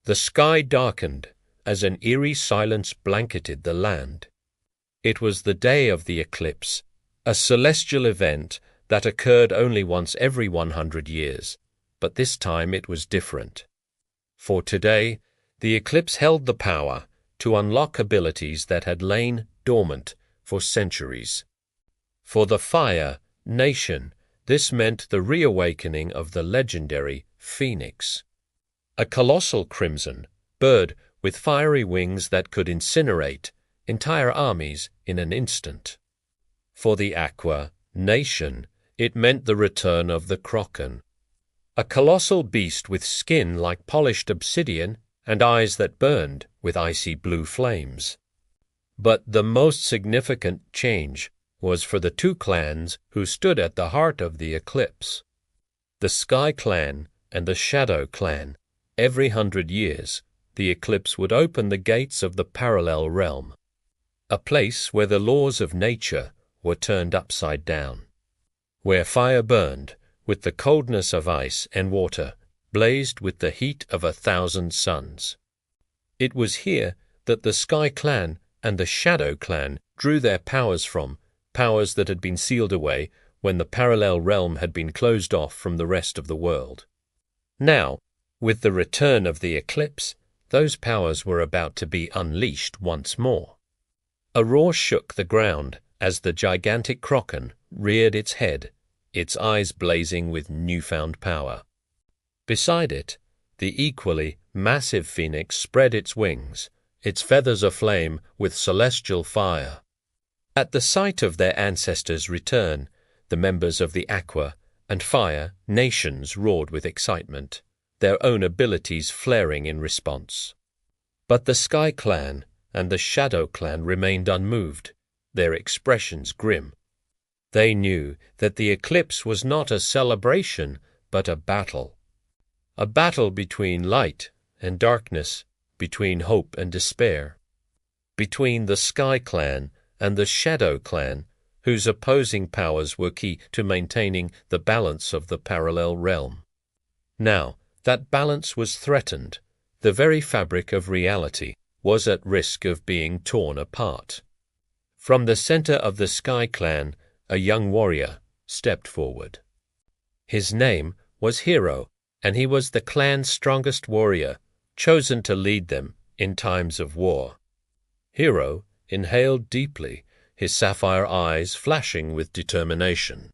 The sky darkened as an eerie silence blanketed the land. It was the day of the eclipse, a celestial event that occurred only once every 100 years, but this time it was different. For today, the eclipse held the power to unlock abilities that had lain dormant for centuries. For the Fire Nation, this meant the reawakening of the legendary Phoenix, a colossal crimson bird with fiery wings that could incinerate entire armies in an instant. For the Aqua Nation, it meant the return of the Kraken, a colossal beast with skin like polished obsidian and eyes that burned with icy blue flames. But the most significant change was for the two clans who stood at the heart of the eclipse. The Sky Clan and the Shadow Clan. Every 100 years, the eclipse would open the gates of the parallel realm, a place where the laws of nature were turned upside down, where fire burned with the coldness of ice and water blazed with the heat of 1,000 suns. It was here that the Sky Clan and the Shadow Clan drew their powers from, powers that had been sealed away when the parallel realm had been closed off from the rest of the world. Now, with the return of the eclipse, those powers were about to be unleashed once more. A roar shook the ground as the gigantic Kraken reared its head, its eyes blazing with newfound power. Beside it, the equally massive Phoenix spread its wings, its feathers aflame with celestial fire. At the sight of their ancestors' return, the members of the Aqua and Fire Nations roared with excitement, their own abilities flaring in response. But the Sky Clan and the Shadow Clan remained unmoved, their expressions grim. They knew that the eclipse was not a celebration, but a battle between light and darkness, between hope and despair, between the Sky Clan and the Shadow Clan, whose opposing powers were key to maintaining the balance of the parallel realm. Now, that balance was threatened. The very fabric of reality was at risk of being torn apart. From the center of the Sky Clan, a young warrior stepped forward. His name was Hero, and he was the clan's strongest warrior, chosen to lead them in times of war. Hero inhaled deeply, his sapphire eyes flashing with determination.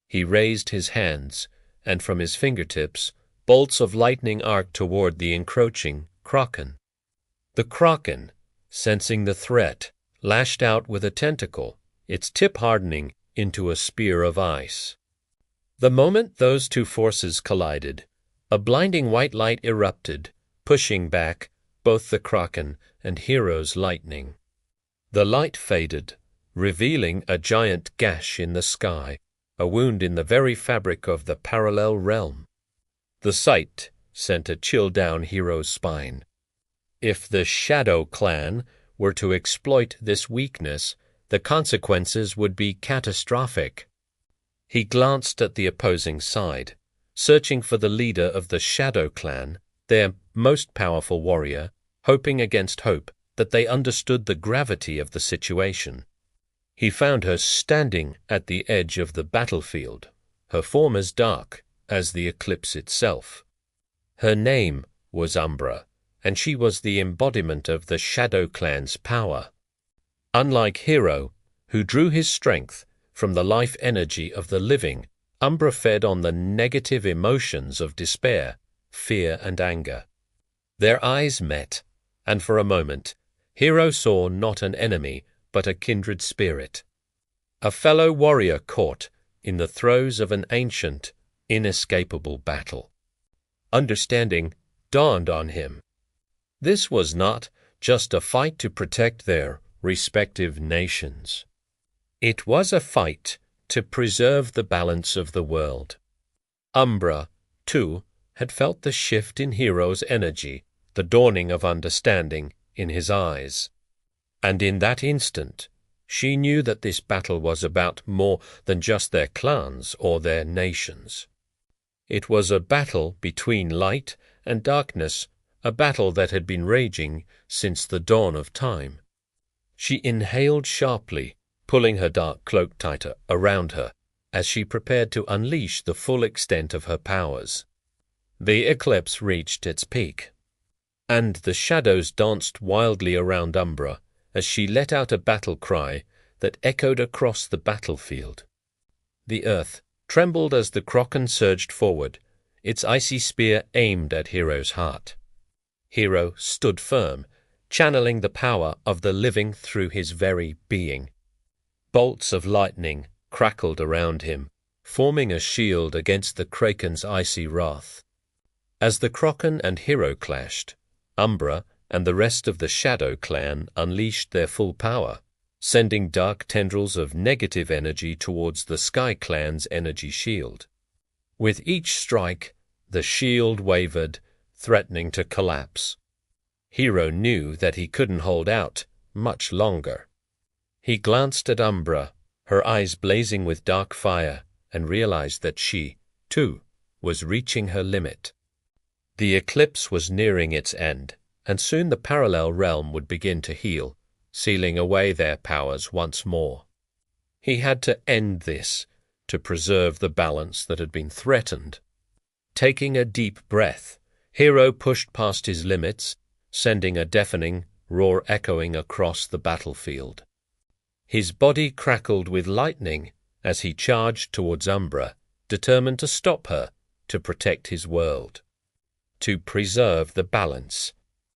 He raised his hands, and from his fingertips, bolts of lightning arced toward the encroaching Kraken. The Kraken, sensing the threat, lashed out with a tentacle, its tip hardening into a spear of ice. The moment those two forces collided, a blinding white light erupted, pushing back both the Kraken and Hero's lightning. The light faded, revealing a giant gash in the sky, a wound in the very fabric of the parallel realm. The sight sent a chill down Hero's spine. If the Shadow Clan were to exploit this weakness, the consequences would be catastrophic. He glanced at the opposing side, searching for the leader of the Shadow Clan, their most powerful warrior, hoping against hope that they understood the gravity of the situation. He found her standing at the edge of the battlefield, her form as dark as the eclipse itself. Her name was Umbra, and she was the embodiment of the Shadow Clan's power. Unlike Hero, who drew his strength from the life energy of the living, Umbra fed on the negative emotions of despair, fear, and anger. Their eyes met, and for a moment, Hero saw not an enemy, but a kindred spirit, a fellow warrior caught in the throes of an ancient, inescapable battle. Understanding dawned on him. This was not just a fight to protect their respective nations. It was a fight to preserve the balance of the world. Umbra, too, had felt the shift in Hero's energy, the dawning of understanding in his eyes. And in that instant, she knew that this battle was about more than just their clans or their nations. It was a battle between light and darkness, a battle that had been raging since the dawn of time. She inhaled sharply, pulling her dark cloak tighter around her as she prepared to unleash the full extent of her powers. The eclipse reached its peak, and the shadows danced wildly around Umbra as she let out a battle cry that echoed across the battlefield. The earth trembled as the Kraken surged forward, its icy spear aimed at Hero's heart. Hero stood firm, channeling the power of the living through his very being. Bolts of lightning crackled around him, forming a shield against the Kraken's icy wrath. As the Kraken and Hero clashed, Umbra and the rest of the Shadow Clan unleashed their full power, sending dark tendrils of negative energy towards the Sky Clan's energy shield. With each strike, the shield wavered, threatening to collapse. Hero knew that he couldn't hold out much longer. He glanced at Umbra, her eyes blazing with dark fire, and realized that she, too, was reaching her limit. The eclipse was nearing its end, and soon the parallel realm would begin to heal, sealing away their powers once more. He had to end this to preserve the balance that had been threatened. Taking a deep breath, Hero pushed past his limits, sending a deafening roar echoing across the battlefield. His body crackled with lightning as he charged towards Umbra, determined to stop her, to protect his world, to preserve the balance